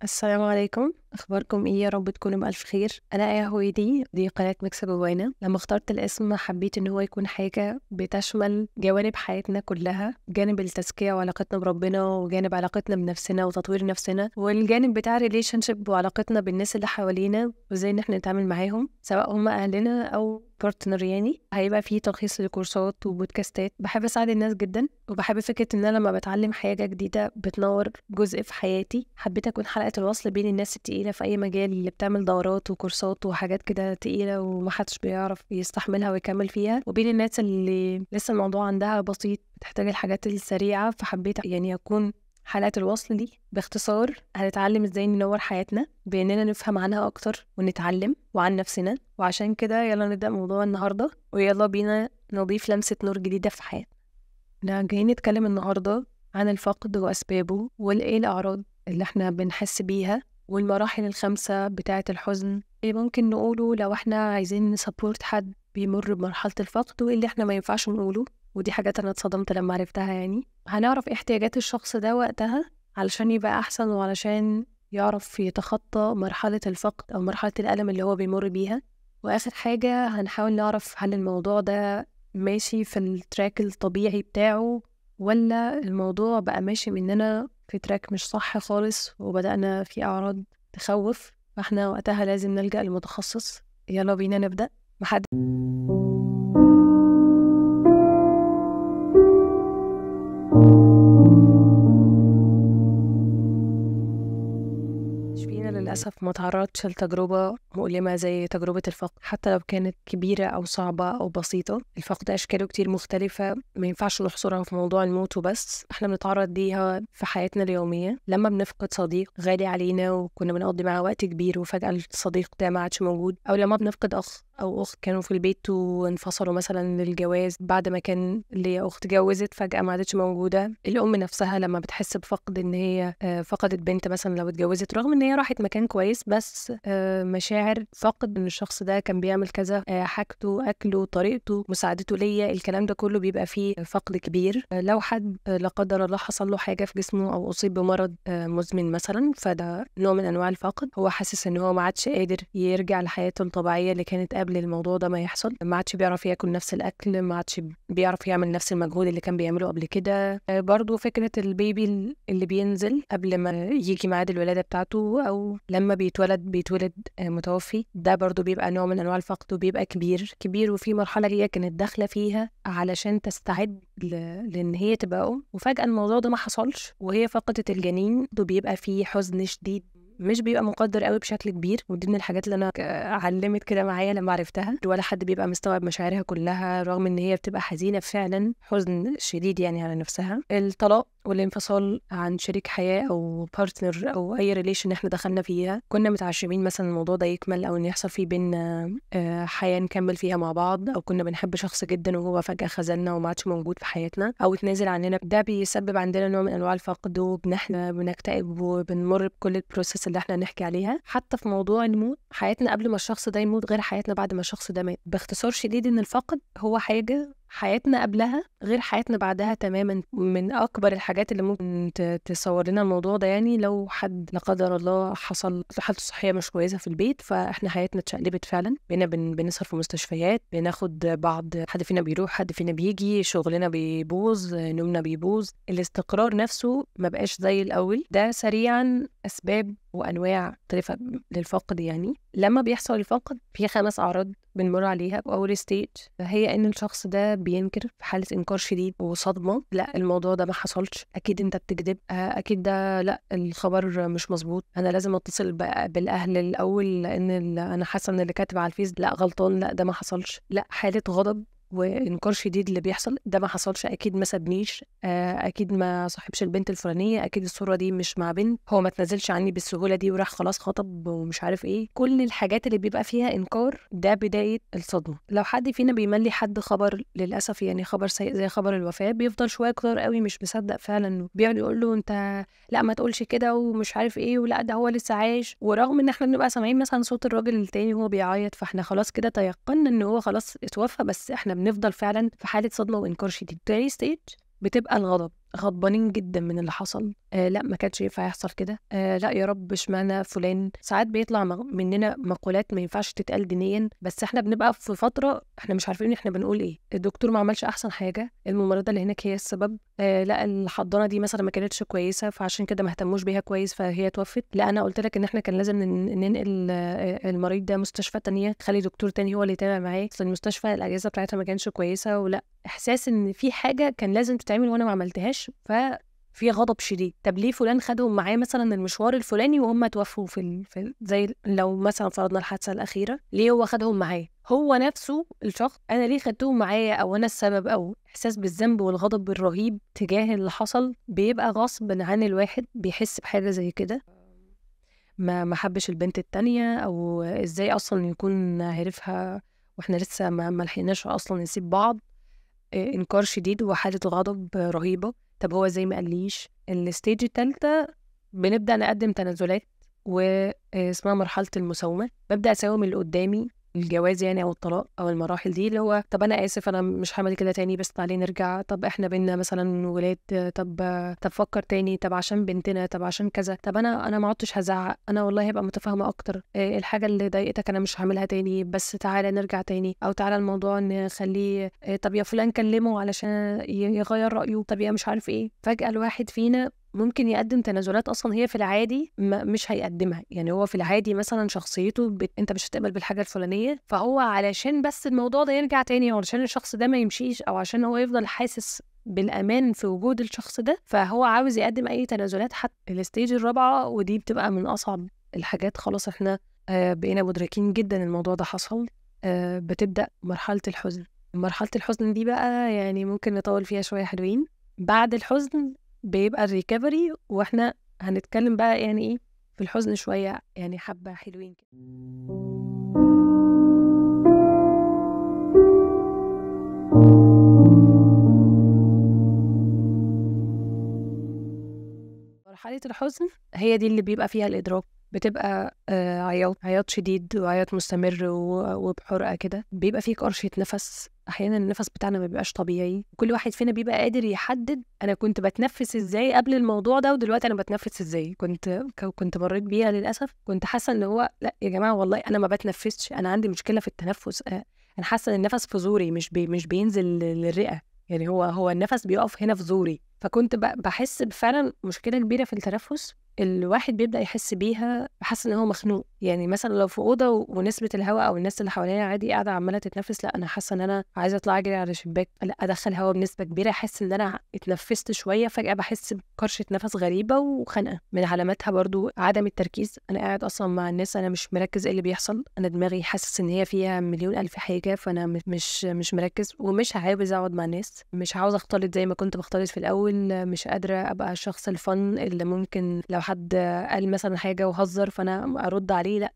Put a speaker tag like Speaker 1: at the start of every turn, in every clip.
Speaker 1: السلام عليكم، اخباركم ايه؟ يا رب تكونوا بالف خير. انا ايه هويدي، دي قناه ميكس جوانا. لما اخترت الاسم حبيت ان هو يكون حاجه بتشمل جوانب حياتنا كلها، جانب التزكيه وعلاقتنا بربنا، وجانب علاقتنا بنفسنا وتطوير نفسنا، والجانب بتاع ريليشن شيب وعلاقتنا بالناس اللي حوالينا وازاي ان احنا نتعامل معاهم سواء هم اهلنا او بارتنر. يعني هيبقى فيه تلخيص لكورسات وبودكاستات. بحب اساعد الناس جدا، وبحب فكره ان انا لما بتعلم حاجه جديده بتنور جزء في حياتي. حبيت اكون حلقه الوصل بين الناس التقيله في اي مجال اللي بتعمل دورات وكورسات وحاجات كده تقيله ومحدش بيعرف يستحملها ويكمل فيها، وبين الناس اللي لسه الموضوع عندها بسيط بتحتاج الحاجات السريعه. فحبيت يعني اكون حلقة الوصل دي. باختصار هنتعلم ازاي ننور حياتنا باننا نفهم عنها اكتر ونتعلم وعن نفسنا. وعشان كده يلا نبدأ موضوع النهاردة، ويلا بينا نضيف لمسة نور جديدة في حياتنا. جايين نتكلم النهاردة عن الفقد وأسبابه، والإيه الأعراض اللي احنا بنحس بيها، والمراحل الخمسة بتاعة الحزن اللي ممكن نقوله لو احنا عايزين نسبورت حد بيمر بمرحلة الفقد، وايه اللي احنا ما ينفعش نقوله. ودي حاجات انا اتصدمت لما عرفتها. يعني هنعرف احتياجات الشخص ده وقتها علشان يبقى احسن، وعلشان يعرف يتخطى مرحلة الفقد او مرحلة الألم اللي هو بيمر بيها. واخر حاجة هنحاول نعرف هل الموضوع ده ماشي في التراك الطبيعي بتاعه، ولا الموضوع بقى ماشي مننا في تراك مش صح خالص وبدأنا في أعراض تخوف. فاحنا وقتها لازم نلجأ لمتخصص. يلا بينا نبدأ. محد فينا للأسف ما تعرضش لتجربة مؤلمة زي تجربة الفقد، حتى لو كانت كبيرة أو صعبة أو بسيطة. الفقد أشكاله كتير مختلفة، ما ينفعش نحصرها في موضوع الموت وبس. احنا بنتعرض ليها في حياتنا اليومية. لما بنفقد صديق غالي علينا وكنا بنقضي معاه وقت كبير وفجأة الصديق ده ما عادش موجود، أو لما بنفقد أخ أو أخت كانوا في البيت وانفصلوا مثلا للجواز بعد ما كان ليا أخت اتجوزت فجأة ما عادتش موجودة. الأم نفسها لما بتحس بفقد إن هي فقدت بنت مثلا لو اتجوزت، رغم إن هي راحت مكان كويس، بس مشاعر فقد إن الشخص ده كان بيعمل كذا، حاجته، أكله، طريقته، مساعدته ليا، الكلام ده كله بيبقى فيه فقد كبير. لو حد لا قدر الله حصل له حاجة في جسمه أو أصيب بمرض مزمن مثلا، فده نوع من أنواع الفقد. هو حاسس إن هو ما عادش قادر يرجع لحياته الطبيعية اللي كانت قبل الموضوع ده ما يحصل. ما عادش بيعرف ياكل نفس الأكل، ما عادش بيعرف يعمل نفس المجهود اللي كان بيعمله قبل كده. برضو فكرة البيبي اللي بينزل قبل ما يجي ميعاد الولادة بتاعته، أو لما بيتولد متوفي، ده برضو بيبقى نوع من أنواع الفقد، وبيبقى كبير كبير. وفي مرحلة هي كانت داخلة فيها علشان تستعد لأن هي تبقى أم، وفجأة الموضوع ده ما حصلش وهي فقدت الجنين. ده بيبقى فيه حزن شديد، مش بيبقى مقدر قوي بشكل كبير. ودي من الحاجات اللي انا علمت كده معايا لما عرفتها. ولا حد بيبقى مستوعب مشاعرها كلها، رغم ان هي بتبقى حزينة فعلا، حزن شديد يعني على نفسها. الطلاق والانفصال عن شريك حياة او بارتنر او اي ريليشن احنا دخلنا فيها، كنا متعشمين مثلا الموضوع ده يكمل او ان يحصل فيه بينا حياة نكمل فيها مع بعض، او كنا بنحب شخص جدا وهو فجأة خذلنا وما عادش موجود في حياتنا او اتنازل عننا. ده بيسبب عندنا نوع من انواع الفقد، وبنحنا بنكتئب وبنمر بكل البروسيس اللي احنا نحكي عليها. حتى في موضوع الموت، حياتنا قبل ما الشخص ده يموت غير حياتنا بعد ما الشخص ده مات. باختصار شديد ان الفقد هو حاجة حياتنا قبلها غير حياتنا بعدها تماما. من اكبر الحاجات اللي ممكن تصور لنا الموضوع ده، يعني لو حد لا قدر الله حصل حالته الصحيه مش كويسه في البيت، فاحنا حياتنا اتشقلبت فعلا. بقينا بنسهر في مستشفيات، بناخد بعض، حد فينا بيروح حد فينا بيجي، شغلنا بيبوظ، نومنا بيبوظ، الاستقرار نفسه ما بقاش زي الاول. ده سريعا اسباب وانواع مختلفه للفقد. يعني لما بيحصل الفقد في 5 اعراض بنمر عليها. واول ستيج هي ان الشخص ده بينكر، في حاله انكار شديد وصدمه. لا الموضوع ده ما حصلش، اكيد انت بتكذب، اكيد ده لا الخبر مش مظبوط، انا لازم اتصل بالاهل الاول لان انا حاسه ان اللي كاتب على الفيس لا غلطان، لا ده ما حصلش. لا حاله غضب وانكار شديد اللي بيحصل، ده ما حصلش، اكيد ما سابنيش، اكيد ما صاحبش البنت الفلانيه، اكيد الصوره دي مش مع بنت، هو ما تنزلش عني بالسهوله دي وراح خلاص خطب ومش عارف ايه. كل الحاجات اللي بيبقى فيها انكار ده بدايه الصدمه. لو حد فينا بيملي حد خبر للاسف، يعني خبر سيء زي خبر الوفاه، بيفضل شويه كتير قوي مش مصدق فعلا، بيقعد يقول له انت لا ما تقولش كده ومش عارف ايه، ولا ده هو لسه عايش. ورغم ان احنا بنبقى سامعين مثلا صوت الراجل التاني وهو بيعيط، فاحنا خلاص كده تيقنا ان هو خلاص اتوفى، بس احنا بنفضل فعلا في حاله صدمه وانكار شديد. تاني ستيج بتبقى الغضب، غضبانين جدا من اللي حصل، لا ما كانش ينفع يحصل كده. لا يا رب اشمعنى فلان. ساعات بيطلع مننا مقولات ما ينفعش تتقال دينيا، بس احنا بنبقى في فتره احنا مش عارفين احنا بنقول ايه. الدكتور ما عملش احسن حاجه، الممرضه اللي هناك هي السبب، لا الحضانه دي مثلا ما كانتش كويسه فعشان كده ما اهتموش بيها كويس فهي توفت. لا انا قلت لك ان احنا كان لازم ننقل المريض ده مستشفى تانية، خلي دكتور تاني هو اللي يتابع معاه، اصل المستشفى الاجهزه بتاعتها ما كانش كويسه. ولا احساس ان في حاجه كان لازم تتعمل وانا ما عملتهاش، في غضب شديد. طب ليه فلان خدهم معاه مثلا المشوار الفلاني وهم توفوا زي لو مثلا فرضنا الحادثه الاخيره، ليه هو خدهم معاه؟ هو نفسه الشخص انا ليه خدتهم معايا او انا السبب، او احساس بالذنب والغضب الرهيب تجاه اللي حصل بيبقى غصب عن الواحد، بيحس بحاجه زي كده. ما حبش البنت التانية، او ازاي اصلا يكون عرفها واحنا لسه ما لحقناش اصلا نسيب بعض. انكار شديد وحاله غضب رهيبه. طب هو زي ما قاليش. الستيج الثالثه بنبدا نقدم تنازلات واسمها مرحله المساومه. ببدا اساوم اللي قدامي الجواز يعني او الطلاق او المراحل دي، اللي هو طب انا اسف انا مش هعمل كده تاني بس تعالي نرجع، طب احنا بينا مثلا ولاد، طب فكر تاني، طب عشان بنتنا، طب عشان كذا، طب انا ما عدتش هزعق، انا والله هبقى متفاهمه اكتر، الحاجه اللي ضايقتك انا مش هعملها تاني بس تعالى نرجع تاني، او تعالى الموضوع نخليه طب يا فلان كلمه علشان يغير رايه، طب يا مش عارف ايه. فجاه الواحد فينا ممكن يقدم تنازلات اصلا هي في العادي مش هيقدمها. يعني هو في العادي مثلا شخصيته انت مش هتقبل بالحاجه الفلانيه، فهو علشان بس الموضوع ده يرجع تاني، او علشان الشخص ده ما يمشيش، او عشان هو يفضل حاسس بالامان في وجود الشخص ده، فهو عاوز يقدم اي تنازلات. حتى الستيج الرابعه ودي بتبقى من اصعب الحاجات، خلاص احنا بقينا مدركين جدا الموضوع ده حصل. بتبدا مرحله الحزن. مرحله الحزن دي بقى يعني ممكن نطول فيها شويه حلوين. بعد الحزن بيبقى الريكفري، واحنا هنتكلم بقى يعني ايه في الحزن شوية، يعني حبة حلوين كده. مرحلة الحزن هي دي اللي بيبقى فيها الإدراك. بتبقى عياط شديد وعياط مستمر وبحرقة كده. بيبقى فيه قرشة نفس، أحيانا النفس بتاعنا ما بيبقاش طبيعي. كل واحد فينا بيبقى قادر يحدد أنا كنت بتنفس إزاي قبل الموضوع ده ودلوقتي أنا بتنفس إزاي. كنت مريت بيها للأسف. كنت حاسة إن هو لا يا جماعة والله أنا ما بتنفسش، أنا عندي مشكلة في التنفس. أنا حاسة إن النفس في زوري مش بينزل للرئة، يعني هو النفس بيقف هنا في زوري. فكنت بحس بفعلا مشكلة كبيرة في التنفس. الواحد بيبدأ يحس بيها، بحس ان هو مخنوق. يعني مثلا لو في أوضة ونسبة الهواء او الناس اللي حوالينا عادي قاعدة عمالة تتنفس، لا انا حاسة ان انا عايزة اطلع اجري على الشباك، لا ادخل هواء بنسبة كبيرة، احس ان انا اتنفست شوية فجأة بحس بكرشة نفس غريبة وخنقة. من علاماتها برضو عدم التركيز. انا قاعد اصلا مع الناس انا مش مركز ايه اللي بيحصل، انا دماغي حاسس ان هي فيها مليون الف حاجة، فانا مش مركز ومش عاوز اقعد مع الناس، مش عاوز اختلط زي ما كنت بختلط في الاول، مش قادرة ابقى الشخص الفن اللي ممكن لو حد قال مثلا حاجة وهزر فانا ارد عليه، لا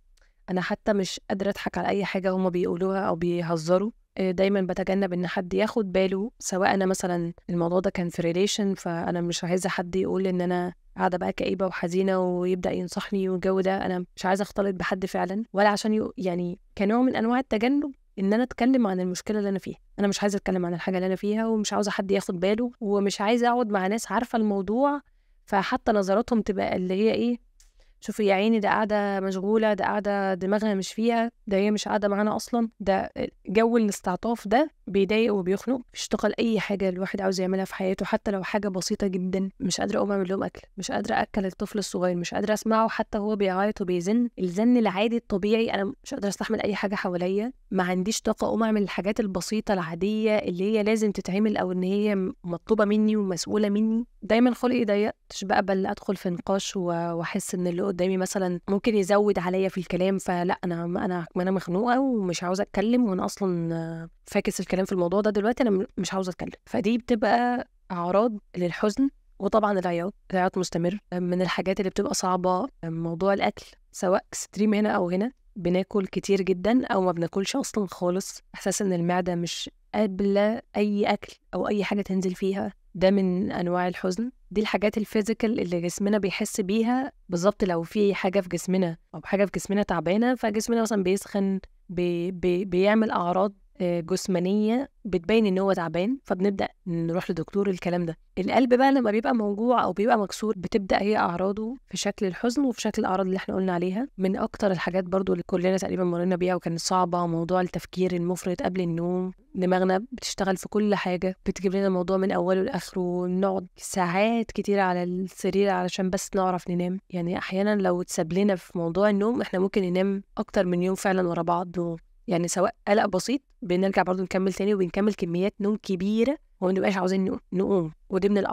Speaker 1: انا حتى مش قادرة اضحك على اي حاجة هما بيقولوها او بيهزروا. دايما بتجنب ان حد ياخد باله، سواء انا مثلا الموضوع ده كان في ريليشن، فانا مش عايزة حد يقول ان انا قاعدة بقى كئيبة وحزينة ويبدأ ينصحني والجو ده. انا مش عايزة اختلط بحد فعلا، ولا عشان يعني كنوع من انواع التجنب ان انا اتكلم عن المشكله اللي انا فيها. انا مش عايزه اتكلم عن الحاجه اللي انا فيها، ومش عاوزه حد ياخد باله، ومش عايزه اقعد مع ناس عارفه الموضوع فحتى نظراتهم تبقى اللي هي ايه، شوفي يا عيني ده قاعده مشغوله، ده قاعده دماغها مش فيها، ده هي مش قاعده معانا اصلا. ده جو الاستعطاف ده بيضايق وبيخنق. مش اشتغل اي حاجه الواحد عاوز يعملها في حياته، حتى لو حاجه بسيطه جدا. مش قادره اقوم اعمل لهم اكل، مش قادره اكل الطفل الصغير، مش قادره اسمعه حتى هو بيعيط وبيزن الزن العادي الطبيعي. انا مش قادره استحمل اي حاجه حواليا، ما عنديش طاقه اقوم اعمل الحاجات البسيطه العاديه اللي هي لازم تتعمل او ان هي مطلوبه مني ومسؤوله مني. دايما خلقي ضيق، مش بقبل ادخل في نقاش واحس ان اللي قدامي مثلا ممكن يزود عليا في الكلام، فلا انا مخنوقه ومش عاوزه اتكلم، وانا اصلا فاكس الكلام في الموضوع ده دلوقتي، انا مش عاوزه اتكلم. فدي بتبقى اعراض للحزن. وطبعا العياط مستمر. من الحاجات اللي بتبقى صعبه موضوع الاكل، سواء اكستريم هنا او هنا. بناكل كتير جدا او ما بناكلش اصلا خالص، احساس ان المعده مش قابله اي اكل او اي حاجه تنزل فيها، ده من انواع الحزن. دي الحاجات الفيزيكال اللي جسمنا بيحس بيها بالظبط. لو في حاجه في جسمنا او حاجه في جسمنا تعبانه، فجسمنا مثلا بيسخن، بيعمل اعراض جسمانية بتبين ان هو تعبان، فبنبدأ نروح لدكتور. الكلام ده القلب بقى لما بيبقى موجوع او بيبقى مكسور بتبدأ هي اعراضه في شكل الحزن وفي شكل الاعراض اللي احنا قلنا عليها. من اكتر الحاجات برضو اللي كلنا تقريبا مرينا بيها وكانت صعبة موضوع التفكير المفرط قبل النوم. دماغنا بتشتغل في كل حاجة، بتجيب لنا الموضوع من اوله لاخره، ونقعد ساعات كتيرة على السرير علشان بس نعرف ننام. يعني احيانا لو اتساب لنا في موضوع النوم احنا ممكن ننام اكتر من يوم فعلا ورا بعض، يعني سواء قلق بسيط بنرجع برضو نكمل تاني وبنكمل كميات نوم كبيرة وما نبقاش عاوزين نقوم. ودي من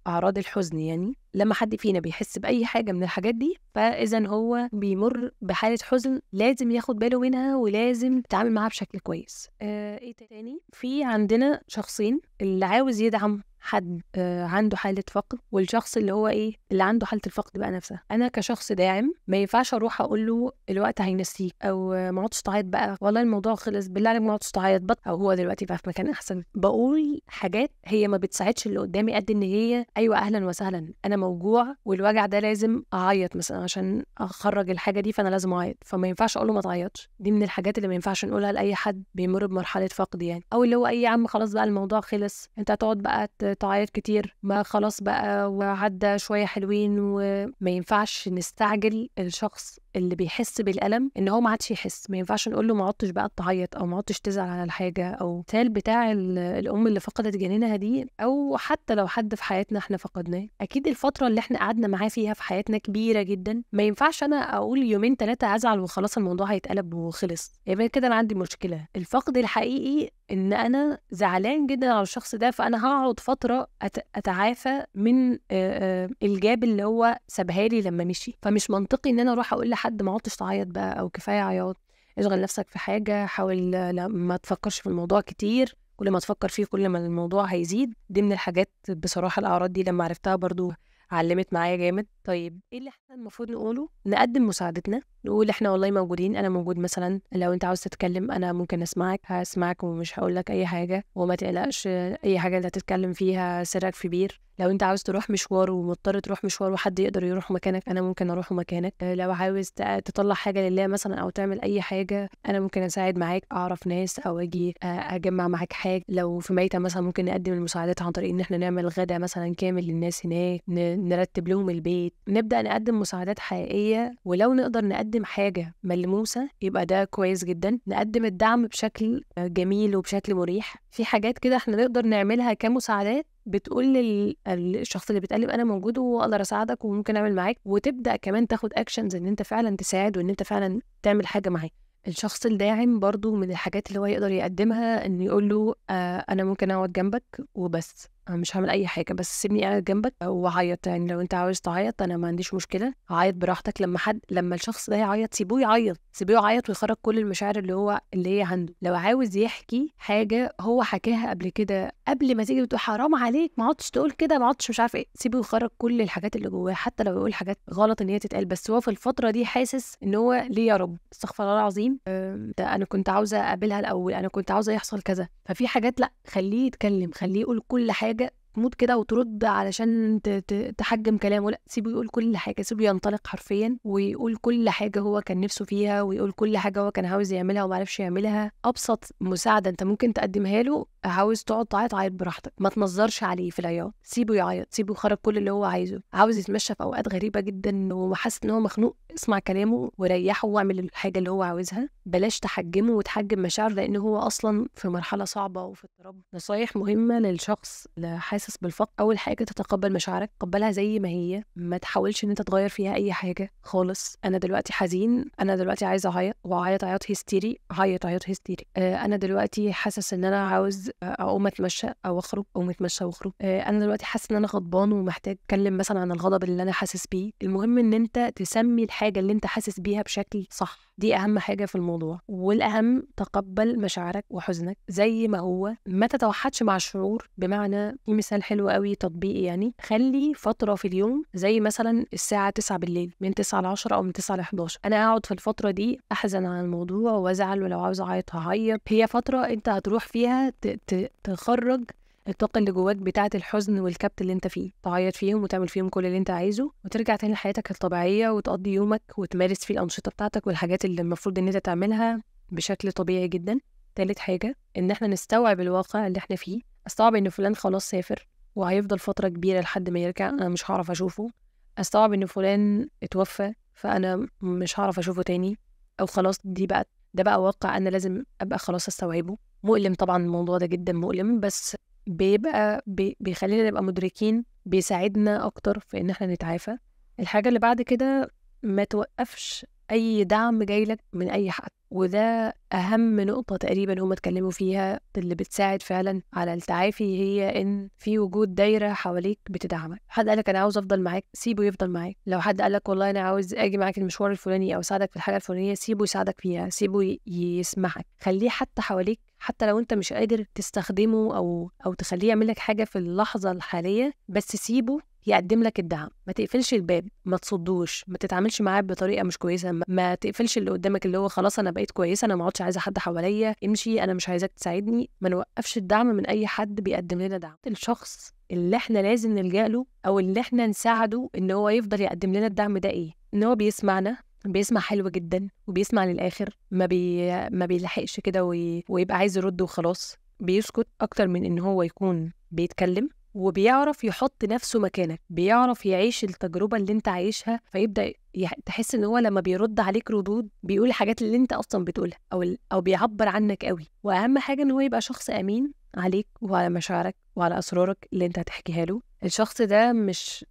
Speaker 1: اعراض الحزن. يعني لما حد فينا بيحس باي حاجه من الحاجات دي فاذا هو بيمر بحاله حزن لازم ياخد باله منها ولازم يتعامل معاها بشكل كويس. ايه تاني؟ في عندنا شخصين، اللي عاوز يدعم حد عنده حالة فقد، والشخص اللي هو ايه اللي عنده حالة الفقد بقى نفسها. انا كشخص داعم ما ينفعش اروح اقول له الوقت هينسيك، او ما عدتش تعيط بقى، والله الموضوع خلص، بالله عليك ما عدتش تعيط بقى، او هو دلوقتي بقى في مكان احسن. بقول حاجات هي ما بتساعدش اللي قدامي قد ان هي ايوه اهلا وسهلا انا موجوع والوجع ده لازم اعيط مثلا عشان اخرج الحاجة دي، فانا لازم اعيط، فما ينفعش اقول له ما تعيطش. دي من الحاجات اللي ما ينفعش نقولها لاي حد بيمر بمرحلة فقد يعني. او اللي هو اي يا عم خلاص بقى الموضوع خلص، انت هتقعد بقى تعيط كتير، ما خلاص بقى وعدى شوية حلوين. وما ينفعش نستعجل الشخص اللي بيحس بالألم ان هو ما عادش يحس. ما ينفعش نقول له ما عدتش بقى تعيط او ما عدتش تزعل على الحاجة. او مثال بتاع الام اللي فقدت جنينها دي، او حتى لو حد في حياتنا احنا فقدناه، اكيد الفترة اللي احنا قعدنا معاه فيها في حياتنا كبيرة جدا. ما ينفعش انا اقول يومين 3 ازعل وخلاص الموضوع هيتقلب وخلص، يبقى كده انا عندي مشكلة. الفقد الحقيقي ان انا زعلان جدا على الشخص ده، فانا هقعد فتره اتعافى من الجاب اللي هو سابها لي لما مشي. فمش منطقي ان انا اروح اقول لحد ما عدتش تعيط بقى او كفايه عياط. اشغل نفسك في حاجه، حاول ما تفكرش في الموضوع كتير، كل ما تفكر فيه كل ما الموضوع هيزيد. دي من الحاجات بصراحه الاعراض دي لما عرفتها برضو علمت معايا جامد. طيب ايه اللي احنا المفروض نقوله؟ نقدم مساعدتنا، نقول احنا والله موجودين، انا موجود مثلا، لو انت عاوز تتكلم انا ممكن اسمعك، هسمعك ومش هقول لك اي حاجه، وما تقلقش اي حاجه انت هتتكلم فيها سرك في بير. لو انت عاوز تروح مشوار ومضطر تروح مشوار وحد يقدر يروح مكانك انا ممكن اروح مكانك. لو عاوز تطلع حاجه لله مثلا او تعمل اي حاجه انا ممكن اساعد معاك، اعرف ناس او اجي اجمع معاك حاجه. لو في ميته مثلا ممكن نقدم المساعدات عن طريق ان احنا نعمل غدا مثلا كامل للناس هناك، نرتب لهم البيت، نبدا نقدم مساعدات حقيقيه. ولو نقدر نقدم حاجه ملموسه يبقى ده كويس جدا. نقدم الدعم بشكل جميل وبشكل مريح. في حاجات كده احنا نقدر نعملها كمساعدات بتقول للشخص اللي بتقلب انا موجود واقدر اساعدك وممكن اعمل معاك، وتبدا كمان تاخد اكشنز ان انت فعلا تساعد وان انت فعلا تعمل حاجه معاه. الشخص الداعم برضو من الحاجات اللي هو يقدر يقدمها ان يقول له انا ممكن اقعد جنبك وبس، أنا مش هعمل اي حاجه بس سيبني قاعد جنبك وعيط. يعني لو انت عاوز تعيط انا ما عنديش مشكله، عيط براحتك. لما الشخص ده يعيط سيبوه يعيط ويخرج كل المشاعر اللي هي عنده. لو عاوز يحكي حاجه هو حكاها قبل كده، قبل ما تيجي بتقول حرام عليك ما عدتش تقول كده، ما عدتش مش عارف ايه، سيبه يخرج كل الحاجات اللي جواه، حتى لو يقول حاجات غلط ان هي تتقال، بس هو في الفتره دي حاسس ان هو ليه يا رب استغفر الله العظيم، ده انا كنت عاوزه اقابلها الاول، انا كنت عاوزه يحصل كذا. ففي حاجات لا، خليه يتكلم، خليه يقول كل حاجه، تموت كده وترد علشان تحجم كلامه. لا، سيبه يقول كل حاجه، سيبه ينطلق حرفيا ويقول كل حاجه هو كان نفسه فيها، ويقول كل حاجه هو كان عاوز يعملها وما عرفش يعملها. ابسط مساعده انت ممكن تقدمها له، عاوز تقعد تعيط عيط براحتك، ما تنظرش عليه في العياط، سيبه يعيط، سيبه يخرج كل اللي هو عايزه. عاوز يتمشى في اوقات غريبه جدا وحاسس ان هو مخنوق، اسمع كلامه وريحه واعمل الحاجه اللي هو عاوزها. بلاش تحجمه وتحجم مشاعره لان هو اصلا في مرحله صعبه وفي اضطراب. نصايح مهمه للشخص اللي حاسس بالفقر: اول حاجه تتقبل مشاعرك، تقبلها زي ما هي، ما تحاولش ان انت تغير فيها اي حاجه خالص. انا دلوقتي حزين، انا دلوقتي عايزه اعيط واعيط عياط هستيري، عيط هستيري. انا دلوقتي حاسس ان انا عاوز اقوم اتمشى او اخرج، اقوم اتمشى واخرج. انا دلوقتي حاسس ان انا غضبان ومحتاج اتكلم مثلا عن الغضب اللي انا حاسس بيه. المهم ان انت تسمي الحاجه اللي انت حاسس بيها بشكل صح، دي اهم حاجه في الموضوع. والاهم تقبل مشاعرك وحزنك زي ما هو، ما تتوحدش مع الشعور. بمعنى في مثال حلو قوي تطبيقي، يعني خلي فتره في اليوم زي مثلا الساعه 9 بالليل، من 9 ل 10 او من 9 ل 11 انا اقعد في الفتره دي احزن عن الموضوع وازعل، ولو عاوز اعيط هعيط. هي فتره انت هتروح فيها تخرج الطاقة اللي جواك بتاعة الحزن والكبت اللي انت فيه، تعيط فيهم وتعمل فيهم كل اللي انت عايزه، وترجع تاني لحياتك الطبيعية وتقضي يومك وتمارس فيه الأنشطة بتاعتك والحاجات اللي المفروض ان انت تعملها بشكل طبيعي جدا. تالت حاجة إن إحنا نستوعب الواقع اللي إحنا فيه. أستوعب إن فلان خلاص سافر وهيفضل فترة كبيرة لحد ما يرجع، أنا مش هعرف أشوفه. أستوعب إن فلان اتوفى فأنا مش هعرف أشوفه تاني، أو خلاص ده بقى واقع أنا لازم أبقى خلاص أستوعبه. مؤلم طبعا الموضوع ده جدا مؤلم، بس بيخلينا نبقى مدركين، بيساعدنا أكتر في إن إحنا نتعافى. الحاجة اللي بعد كده، ما توقفش أي دعم جايلك من أي حد، وده أهم نقطة تقريبا هم اتكلموا فيها اللي بتساعد فعلا على التعافي، هي إن في وجود دايرة حواليك بتدعمك. حد قالك أنا عاوز أفضل معاك، سيبه يفضل معاك. لو حد قالك والله أنا عاوز أجي معاك المشوار الفلاني أو أساعدك في الحاجة الفلانية، سيبه يساعدك فيها، سيبه يسمعك، خليه حتى حواليك، حتى لو أنت مش قادر تستخدمه أو تخليه يعملك حاجة في اللحظة الحالية، بس سيبه يقدم لك الدعم. ما تقفلش الباب، ما تصدوش، ما تتعاملش معاه بطريقه مش كويسه، ما تقفلش اللي قدامك اللي هو خلاص انا بقيت كويسه، انا ما عادش عايزه حد حواليا، امشي، انا مش عايزاك تساعدني. ما نوقفش الدعم من اي حد بيقدم لنا دعم. الشخص اللي احنا لازم نلجأ له او اللي احنا نساعده ان هو يفضل يقدم لنا الدعم ده ايه؟ ان هو بيسمعنا، بيسمع حلو جدا وبيسمع للاخر، ما بيلحقش كده ويبقى عايز يرد وخلاص. بيسكت اكتر من ان هو يكون بيتكلم، وبيعرف يحط نفسه مكانك، بيعرف يعيش التجربة اللي انت عايشها، فيبدأ تحس ان هو لما بيرد عليك ردود بيقول الحاجات اللي انت اصلا بتقولها او بيعبر عنك قوي. واهم حاجة ان هو يبقى شخص امين عليك وعلى مشاعرك وعلى اسرارك اللي انت هتحكيها له. الشخص ده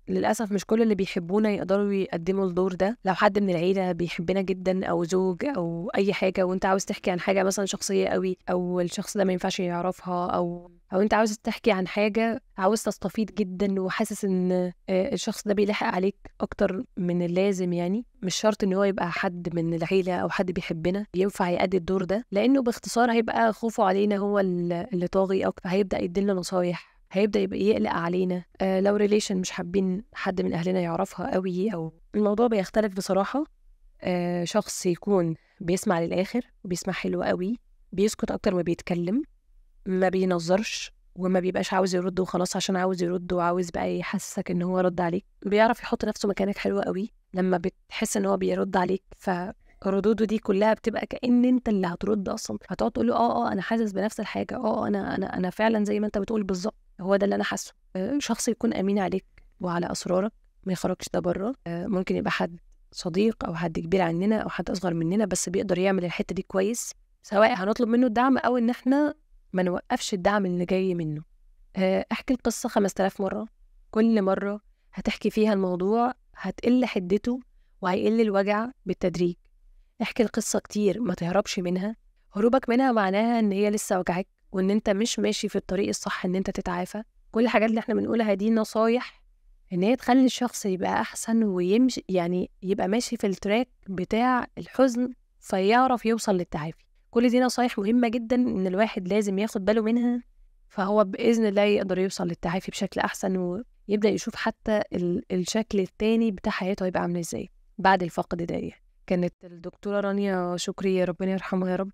Speaker 1: للاسف مش كل اللي بيحبونا يقدروا يقدموا الدور ده. لو حد من العيله بيحبنا جدا او زوج او اي حاجه، وانت عاوز تحكي عن حاجه مثلا شخصيه قوي، او الشخص ده ما ينفعش يعرفها، او انت عاوز تحكي عن حاجه عاوز تستفيد جدا وحاسس ان الشخص ده بيلحق عليك اكتر من اللازم، يعني مش شرط ان هو يبقى حد من العيله او حد بيحبنا ينفع يأدي الدور ده، لانه باختصار هيبقى خوفه علينا هو اللي طاغي اكتر، هيبدأ يدينا نصايح، هيبدأ يبقى يقلق علينا. لو ريليشن مش حابين حد من أهلنا يعرفها قوي، أو الموضوع بيختلف بصراحة. شخص يكون بيسمع للآخر وبيسمع حلو قوي، بيسكت أكتر ما بيتكلم، ما بينظرش وما بيبقاش عاوز يرد وخلاص عشان عاوز يرد وعاوز بقى يحسسك ان هو رد عليك، بيعرف يحط نفسه مكانك حلو قوي. لما بتحس ان هو بيرد عليك فردوده دي كلها بتبقى كأن انت اللي هترد اصلا، هتقعد تقول له انا حاسس بنفس الحاجه، انا فعلا زي ما انت بتقول بالظبط، هو ده اللي انا حاسه. شخص يكون امين عليك وعلى اسرارك، ما يخرجش ده بره. ممكن يبقى حد صديق او حد كبير عننا او حد اصغر مننا، بس بيقدر يعمل الحته دي كويس، سواء هنطلب منه الدعم او ان احنا ما نوقفش الدعم اللي جاي منه. احكي القصة 5000 مرة، كل مرة هتحكي فيها الموضوع هتقل حدته وهيقل الوجع بالتدريج. احكي القصة كتير، ما تهربش منها. هروبك منها معناها ان هي لسه وجعك وان انت مش ماشي في الطريق الصح ان انت تتعافى. كل الحاجات اللي احنا بنقولها دي نصايح ان هي تخلي الشخص يبقى احسن ويمشي، يعني يبقى ماشي في التراك بتاع الحزن فيعرف يوصل للتعافي. كل دي نصايح مهمة جدا ان الواحد لازم ياخد باله منها، فهو بإذن الله يقدر يوصل للتعافي بشكل أحسن، ويبدأ يشوف حتى الشكل التاني بتاع حياته هيبقى عامل ازاي بعد الفقد ده. كانت الدكتورة رانيا شكري ربنا يرحمها يا رب،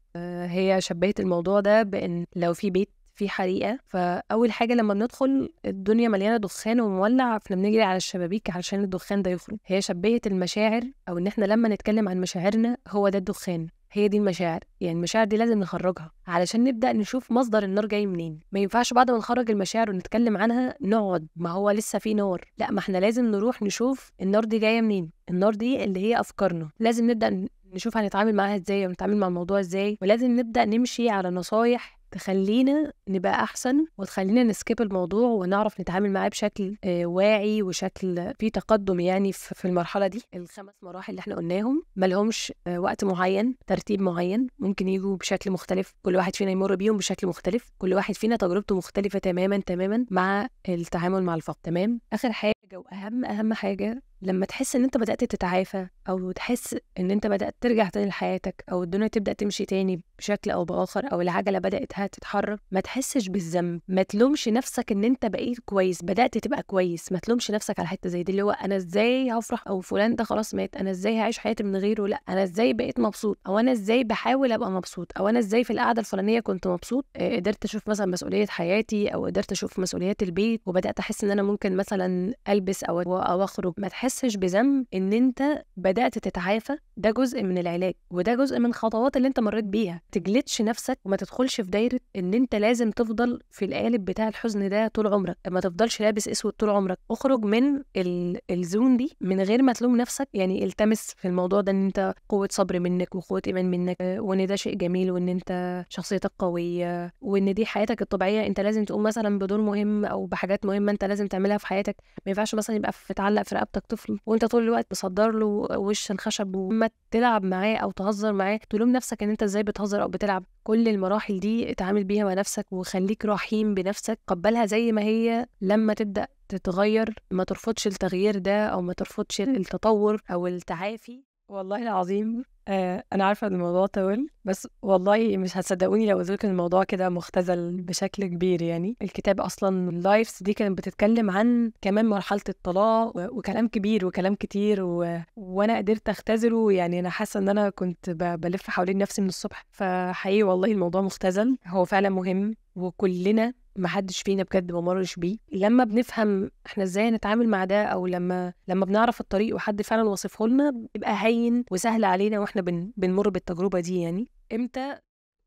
Speaker 1: هي شبهت الموضوع ده بأن لو في بيت في حريقة، فأول حاجة لما بندخل الدنيا مليانة دخان ومولع، فاحنا بنجري على الشبابيك علشان الدخان ده يخرج. هي شبهت المشاعر، أو إن احنا لما نتكلم عن مشاعرنا هو ده الدخان، هي دي المشاعر. يعني المشاعر دي لازم نخرجها علشان نبدأ نشوف مصدر النار جاي منين. ما ينفعش بعد ما نخرج المشاعر ونتكلم عنها نقعد ما هو لسه في نار، لا، ما احنا لازم نروح نشوف النار دي جاية منين. النار دي اللي هي أفكارنا، لازم نبدأ نشوف هنتعامل معاها ازاي ونتعامل مع الموضوع ازاي، ولازم نبدأ نمشي على نصايح تخلينا نبقى أحسن وتخلينا نسكيب الموضوع ونعرف نتعامل معاه بشكل واعي وشكل فيه تقدم. يعني في المرحلة دي ال5 مراحل اللي احنا قلناهم ملهمش وقت معين، ترتيب معين، ممكن يجوا بشكل مختلف، كل واحد فينا يمر بيهم بشكل مختلف، كل واحد فينا تجربته مختلفة تماما مع التعامل مع الفقد. تمام. آخر حاجة وأهم حاجة، لما تحس ان انت بدأت تتعافى او تحس ان انت بدأت ترجع تاني لحياتك او الدنيا تبدأ تمشي تاني بشكل او بآخر او العجلة بدأت تتحرك، ما تحسش بالذنب، ما تلومش نفسك ان انت بقيت كويس، بدأت تبقى كويس، ما تلومش نفسك على حتة زي دي اللي هو انا ازاي هفرح، او فلان ده خلاص مات انا ازاي هعيش حياتي من غيره، لا، انا ازاي بقيت مبسوط، او انا ازاي بحاول ابقى مبسوط، او انا ازاي في القعدة الفلانية كنت مبسوط، قدرت اشوف مثلا مسؤولية حياتي او قدرت اشوف مسؤوليات البيت وبدأت احس ان انا ممكن مثلا البس او اخرج. ما تحس تحسش بذنب ان انت بدأت تتعافى. ده جزء من العلاج، وده جزء من الخطوات اللي انت مريت بيها. تجلدش نفسك وما تدخلش في دايرة ان انت لازم تفضل في القالب بتاع الحزن ده طول عمرك، ما تفضلش لابس اسود طول عمرك. اخرج من الزون دي من غير ما تلوم نفسك. يعني التمس في الموضوع ده ان انت قوة صبر منك وقوة ايمان منك، وان ده شيء جميل، وان انت شخصيتك قوية، وان دي حياتك الطبيعية. انت لازم تقوم مثلا بدور مهم او بحاجات مهمة انت لازم تعملها في حياتك. ما ينفعش مثلا يبقى متعلق في رقبتك طفل وانت طول الوقت بتصدر له وش الخشب، وما تلعب معاه او تهزر معاه تلوم نفسك ان انت ازاي بتهزر او بتلعب. كل المراحل دي اتعامل بيها مع نفسك، وخليك رحيم بنفسك. قبلها زي ما هي. لما تبدأ تتغير ما ترفضش التغيير ده، او ما ترفضش التطور او التعافي. والله العظيم انا عارفه ان الموضوع طويل، بس والله مش هتصدقوني لو قلت لكم الموضوع كده مختزل بشكل كبير. يعني الكتاب اصلا اللايفز دي كانت بتتكلم عن كمان مرحله الطلاق وكلام كبير وكلام كتير وانا قدرت اختزله. يعني انا حاسه ان انا كنت بلف حوالين نفسي من الصبح. فحقيقي والله الموضوع مختزل، هو فعلا مهم، وكلنا محدش فينا بجد ما مرش بيه. لما بنفهم احنا ازاي نتعامل مع ده، او لما بنعرف الطريق وحد فعلا وصفه لنا، بيبقى هين وسهل علينا واحنا بنمر بالتجربة دي. يعني امتى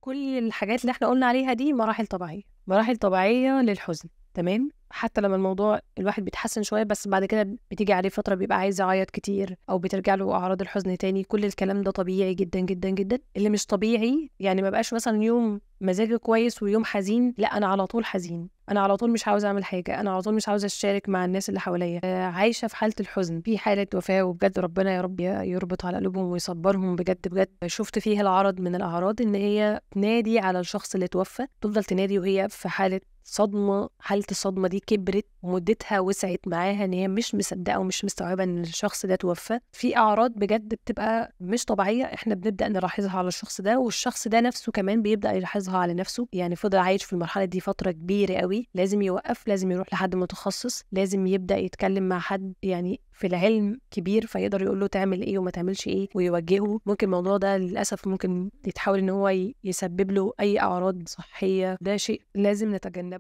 Speaker 1: كل الحاجات اللي احنا قلنا عليها دي مراحل طبيعية، مراحل طبيعية للحزن، تمام. حتى لما الموضوع الواحد بيتحسن شوية، بس بعد كده بتيجي عليه فترة بيبقى عايز يعيط كتير، أو بترجع له أعراض الحزن تاني. كل الكلام ده طبيعي جدا جدا جدا. اللي مش طبيعي يعني ما بقاش مثلا يوم مزاجي كويس ويوم حزين، لا أنا على طول حزين، أنا على طول مش عاوزة أعمل حاجة، أنا على طول مش عاوزة أشارك مع الناس اللي حواليا. عايشة في حالة الحزن، في حالة وفاة. وبجد ربنا يا رب يربط على قلوبهم ويصبرهم. بجد بجد شفت فيها العرض من الأعراض إن هي تنادي على الشخص اللي توفى، تفضل تنادي وهي في حالة صدمة. حالة الصدمة دي كبرت ومدتها وسعت معاها، ان هي مش مصدقة ومش مستوعبة ان الشخص ده توفى. في اعراض بجد بتبقى مش طبيعية، احنا بنبدأ نلاحظها على الشخص ده، والشخص ده نفسه كمان بيبدأ يلاحظها على نفسه. يعني فضل عايش في المرحلة دي فترة كبيرة قوي، لازم يوقف، لازم يروح لحد متخصص، لازم يبدأ يتكلم مع حد يعني في العلم كبير، فيقدر يقول له تعمل ايه وما تعملش ايه ويوجهه. ممكن الموضوع ده للأسف ممكن يتحول ان هو يسبب له اي اعراض صحية. ده شيء لازم نتجنبه.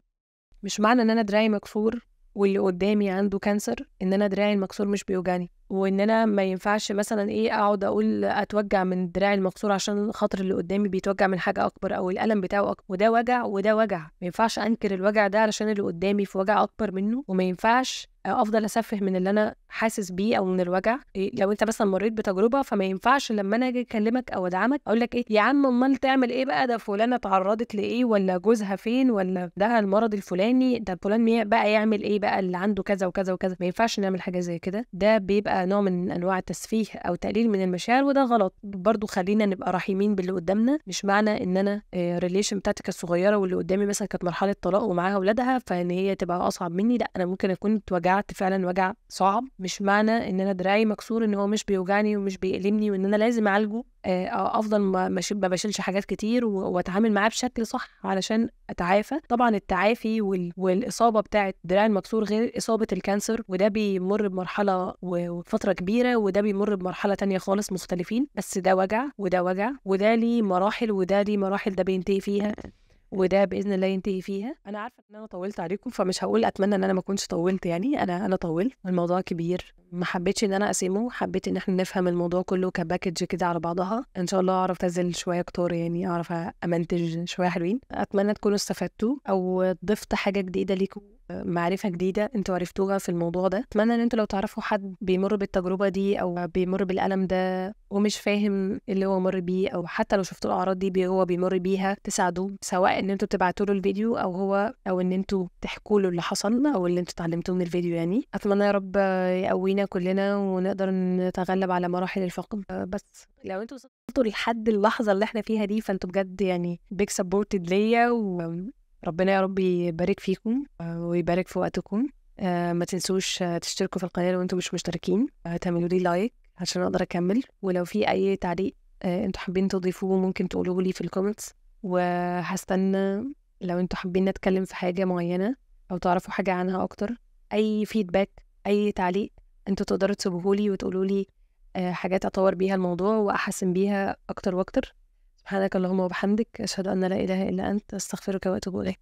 Speaker 1: مش معنى ان انا دراعي مكسور واللي قدامي عنده كانسر ان انا دراعي المكسور مش بيوجعني، وان انا ما ينفعش مثلا اقعد اقول اتوجع من دراعي المكسور عشان خاطر اللي قدامي بيتوجع من حاجه اكبر او الالم بتاعه اكبر. وده وجع وده وجع، ما ينفعش انكر الوجع ده علشان اللي قدامي في وجع اكبر منه. وما ينفعش افضل اسفه من اللي انا حاسس بيه او من الوجع. لو انت مثلا مريت بتجربه، فما ينفعش لما انا اجي اكلمك او ادعمك اقول لك ايه يا عم امال تعمل ايه بقى، ده فلانه اتعرضت لايه، ولا جوزها فين، ولا ده المرض الفلاني، ده فلان بقى يعمل ايه بقى اللي عنده كذا وكذا وكذا. ما ينفعش نعمل حاجه زي كده. ده بيبقى نوع من انواع التسفيه او تقليل من المشاعر، وده غلط برضو. خلينا نبقى رحيمين باللي قدامنا. مش معنى ان انا ريليشن بتاعتي كانت صغيره واللي قدامي مثلا كانت مرحله طلاق ومعاها اولادها فان هي تبقى اصعب مني. لا، انا ممكن اكون اتوجعت فعلا وجع صعب. مش معنى ان انا دراعي مكسور ان هو مش بيوجعني ومش بيألمني وان انا لازم اعالجه. افضل ما بشيلش حاجات كتير واتعامل معاه بشكل صح علشان اتعافى. طبعا التعافي والاصابه بتاعه دراع المكسور غير اصابه الكانسر، وده بيمر بمرحله وفتره كبيره، وده بيمر بمرحله تانية خالص مختلفين. بس ده وجع وده وجع، وده ليه مراحل وده ليه مراحل، ده بينتهي فيها وده باذن الله ينتهي فيها. انا عارفه ان انا طولت عليكم، فمش هقول اتمنى ان انا ما كنتش طولت. يعني انا طولت، الموضوع كبير، ما حبيتش ان انا اقسمه، حبيت ان احنا نفهم الموضوع كله كباكج كده على بعضها. ان شاء الله اعرف انزل شويه كتور، يعني اعرف امنتج شويه حلوين. اتمنى تكونوا استفدتوا او ضفت حاجه جديده ليكم، معرفة جديدة انتوا عرفتوها في الموضوع ده. اتمنى ان انتوا لو تعرفوا حد بيمر بالتجربة دي او بيمر بالألم ده ومش فاهم اللي هو مر بيه، او حتى لو شفتوا الأعراض دي هو بيمر بيها، تساعدوه. سواء ان انتوا تبعتوا له الفيديو او ان انتوا تحكوا له اللي حصل او اللي انتوا اتعلمتوه من الفيديو. يعني اتمنى يا رب يقوينا كلنا ونقدر نتغلب على مراحل الفقد. بس لو انتوا وصلتوا لحد اللحظة اللي احنا فيها دي فانتوا بجد يعني بيج سبورتد ليا، ربنا يا رب يبارك فيكم ويبارك في وقتكم. ما تنسوش تشتركوا في القناة لو انتم مش مشتركين، تعملوا لي لايك عشان اقدر اكمل. ولو في اي تعليق انتوا حابين تضيفوه ممكن تقولوه لي في الكومنتس، وهستنى لو انتوا حابين نتكلم في حاجة معينة او تعرفوا حاجة عنها اكتر. اي فيدباك، اي تعليق انتوا تقدروا تسيبوه لي وتقولوا لي حاجات اطور بيها الموضوع واحسن بيها اكتر واكتر. سبحانك اللهم وبحمدك، أشهد أن لا إله إلا أنت، أستغفرك وأتوب إليك.